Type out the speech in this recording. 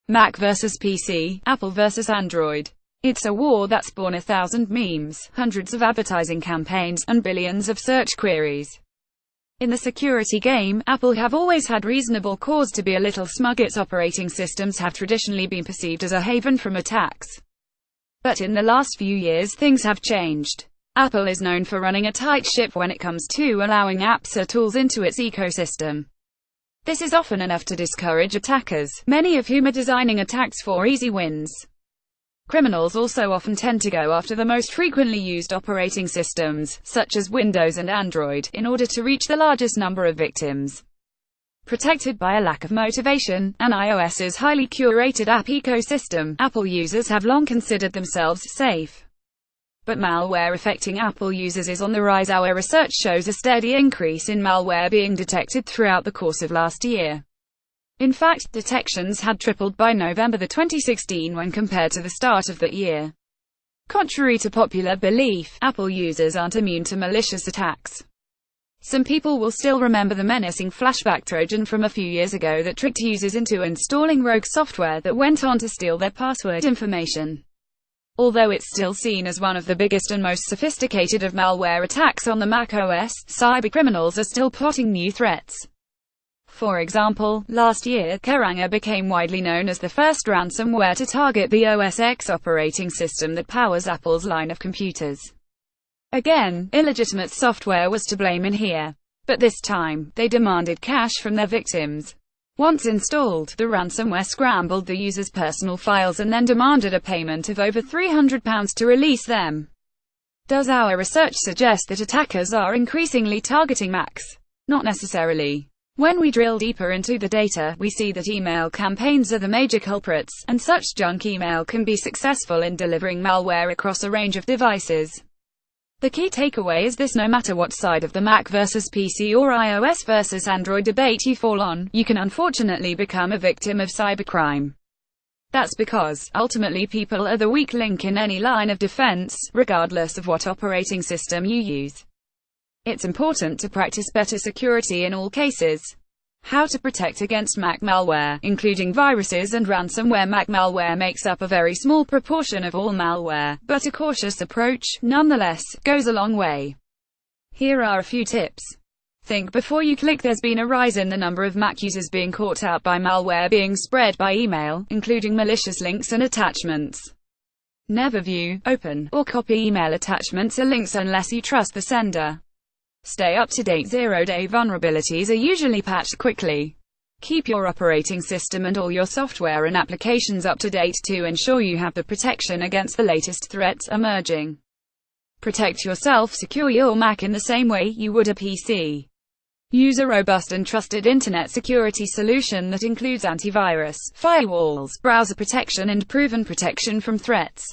Mac vs PC, Apple vs Android. It's a war that spawned 1,000 memes, hundreds of advertising campaigns, and billions of search queries. In the security game, Apple have always had reasonable cause to be a little smug. Its operating systems have traditionally been perceived as a haven from attacks. But in the last few years things have changed. Apple is known for running a tight ship when it comes to allowing apps or tools into its ecosystem. This is often enough to discourage attackers, many of whom are designing attacks for easy wins. Criminals also often tend to go after the most frequently used operating systems, such as Windows and Android, in order to reach the largest number of victims. Protected by a lack of motivation, and iOS's highly curated app ecosystem, Apple users have long considered themselves safe. But malware affecting Apple users is on the rise. Our research shows a steady increase in malware being detected throughout the course of last year. In fact, detections had tripled by November 2016 when compared to the start of that year. Contrary to popular belief, Apple users aren't immune to malicious attacks. Some people will still remember the menacing flashback Trojan from a few years ago that tricked users into installing rogue software that went on to steal their password information. Although it's still seen as one of the biggest and most sophisticated of malware attacks on the Mac OS, cybercriminals are still plotting new threats. For example, last year, Keranga became widely known as the first ransomware to target the OS X operating system that powers Apple's line of computers. Again, illegitimate software was to blame in here. But this time, they demanded cash from their victims. Once installed, the ransomware scrambled the user's personal files and then demanded a payment of over £300 to release them. Does our research suggest that attackers are increasingly targeting Macs? Not necessarily. When we drill deeper into the data, we see that email campaigns are the major culprits, and such junk email can be successful in delivering malware across a range of devices. The key takeaway is this: no matter what side of the Mac versus PC or iOS versus Android debate you fall on, you can unfortunately become a victim of cybercrime. That's because, ultimately, people are the weak link in any line of defense, regardless of what operating system you use. It's important to practice better security in all cases. How to protect against Mac malware, including viruses and ransomware. Mac malware makes up a very small proportion of all malware, but a cautious approach, nonetheless, goes a long way. Here are a few tips. Think before you click. There's been a rise in the number of Mac users being caught out by malware being spread by email, including malicious links and attachments. Never view, open, or copy email attachments or links unless you trust the sender. Stay up to date. Zero-day vulnerabilities are usually patched quickly. Keep your operating system and all your software and applications up to date to ensure you have the protection against the latest threats emerging. Protect yourself. Secure your Mac in the same way you would a PC. Use a robust and trusted internet security solution that includes antivirus, firewalls, browser protection, and proven protection from threats.